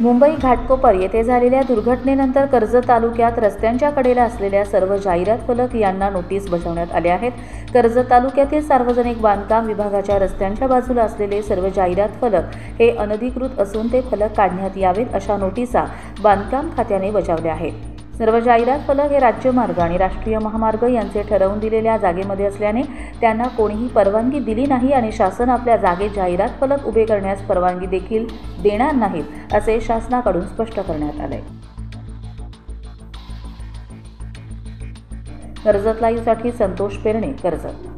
मुंबई घाटकोपर येथे झालेल्या दुर्घटनेनंतर कर्जत तालुक्यात रस्त्यांच्या कडेला असलेल्या सर्व जाहिरात फलक यांना नोटीस बजावण्यात आले आहेत। कर्जत तालुक्यातील सार्वजनिक बांधकाम विभागाच्या रस्त्यांच्या बाजूला असलेले सर्व जाहिरात फलक हे अनधिकृत असून ते फलक काढण्यात यावेत अशा नोटिसा बांधकाम खात्याने बजावल्या आहेत। सर्व जाहिरात फलक हे राज्यमार्ग आणि राष्ट्रीय महामार्ग यांचे ठरवून दिलेल्या जागेमध्ये असल्याने त्यांना कोणीही परवानगी दिली नाही आणि शासन आपल्या जागेत जाहिरात फलक उभे करण्यास परवानगी देखील देणार नाहीत असे शासनाकडून स्पष्ट करण्यात आले। कर्जत लाईव्हसाठी संतोष पेरणे, कर्जत।